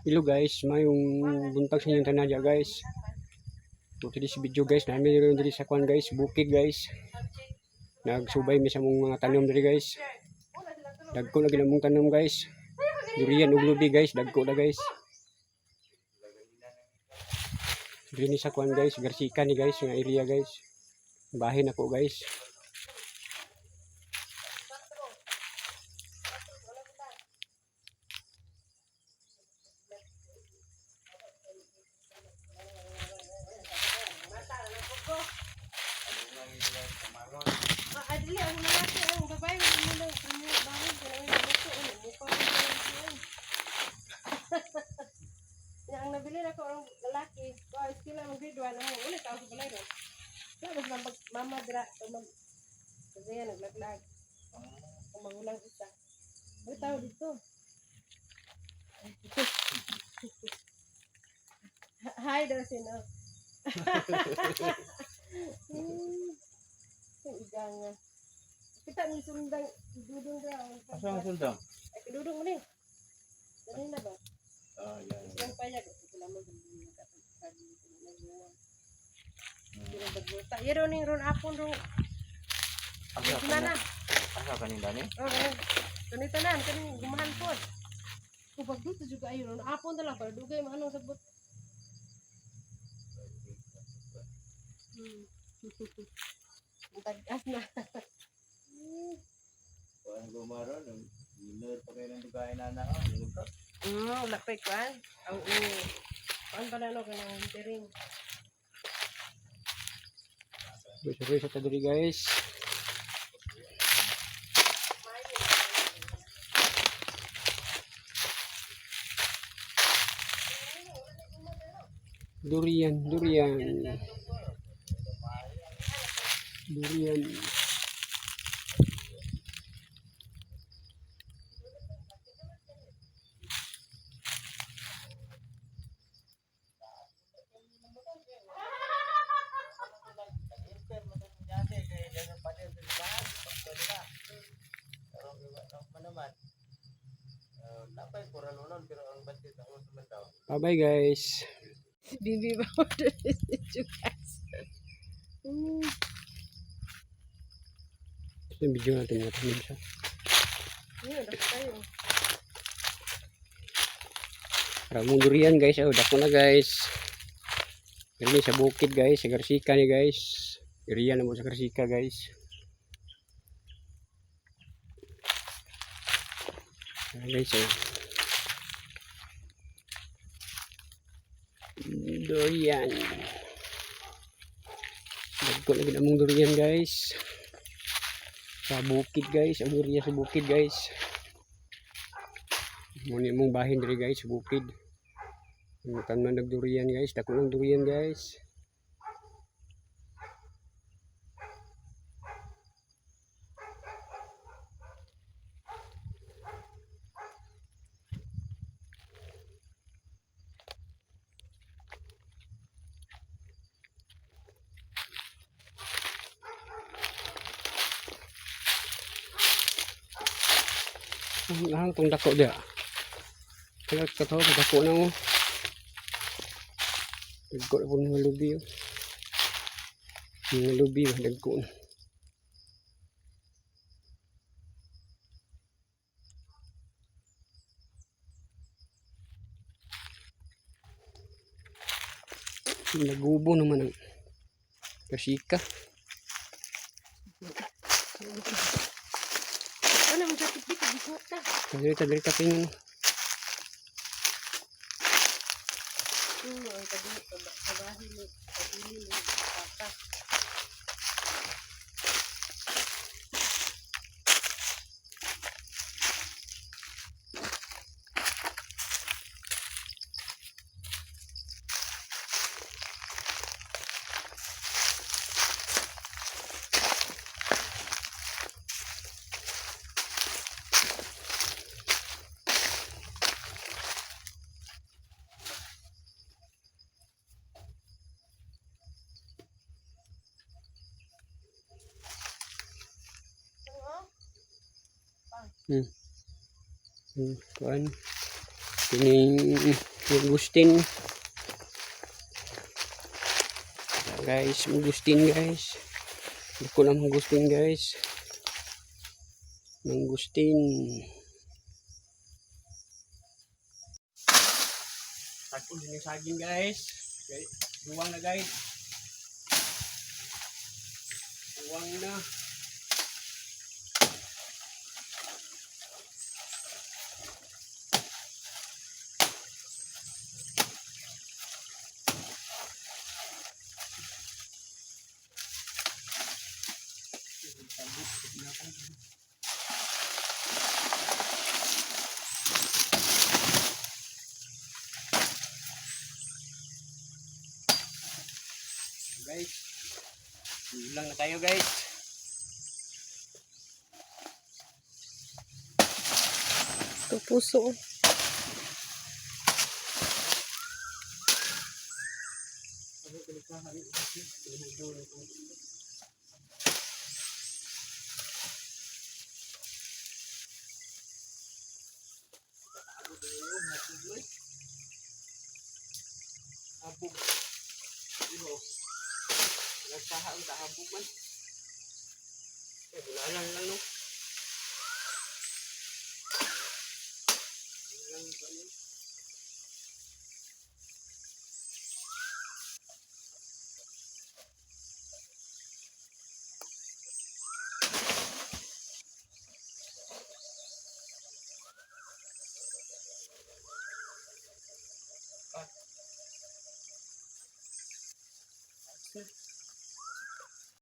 Hello guys, mayong buntag sa inyong tanadya guys. So today's video guys, namin rin diri sa kwan guys, bukid guys. Nagsubay mi sa mong mga tanom diri guys. Dagko na ginamong tanom guys. Durian ug lubi guys, dagko na guys. Diri ni sa kwan guys, Garsika ni guys, nga area guys. Bahin ako guys. Yang nabili na ko ang lalaki, ko ay sila mag-grade 1 ang ulit ako sa balay ron. Tapos mama dra kasi yan naglaglag. Kung magulang isa. Ay tao dito. Hi daw sino. Igang. Kita ni sundang dudong daw. Asa ang sundang? Ay dudong mo ni. Dali na ba? Yan. Yang payag sila mo dili ka pagkadi nagbuwa. Sila bagbuta. Yero ning ron apon ro. Gimana? Asa kanina ni? Okay. Kanito na, kaning gumahan po. Kung pagduto juga ayun, apon na lang para dugay manong sabot. Tagas na. Kuan gumaron, minor pa kayo ng dugain na na. Lapay kwan. Ang kwan pa na no kanang tiring. Sorry sa diri guys. Durian. Bye bye guys. Bibi ba order jukas. Yung video natin mga tanim siya. Ayun, dapat tayo. Ramong durian guys, dako na guys. Diri sa bukid guys, sa Garsika ni guys. Area na mo sa Garsika guys. Guys, durian. Dagko na ginamong durian guys. Sa bukid guys, ang area sa bukid guys. Muna mong bahin diri guys sa bukid. Mutan man nagdurian guys, dako ng durian guys. Ang tong dako dia. Kaya katawa dako na mo. Dagko na po ng lubi. Mga lubi dagko na. Nagubo naman ang Garsika. Ano mo sakit dito bikuta. Dali ka tingin. Ang tadi kabahin ni kabili ni papa. Kuan. Kining Agustin. Guys, Agustin guys. Dako na Agustin guys. Agustin. Takot din yung saging guys. Okay. Duwang na guys. Duwang na. Guys, ulang na tayo guys. Ito puso. Habog. Ino. Nagsahaan sa habog man. Bulalan lang no.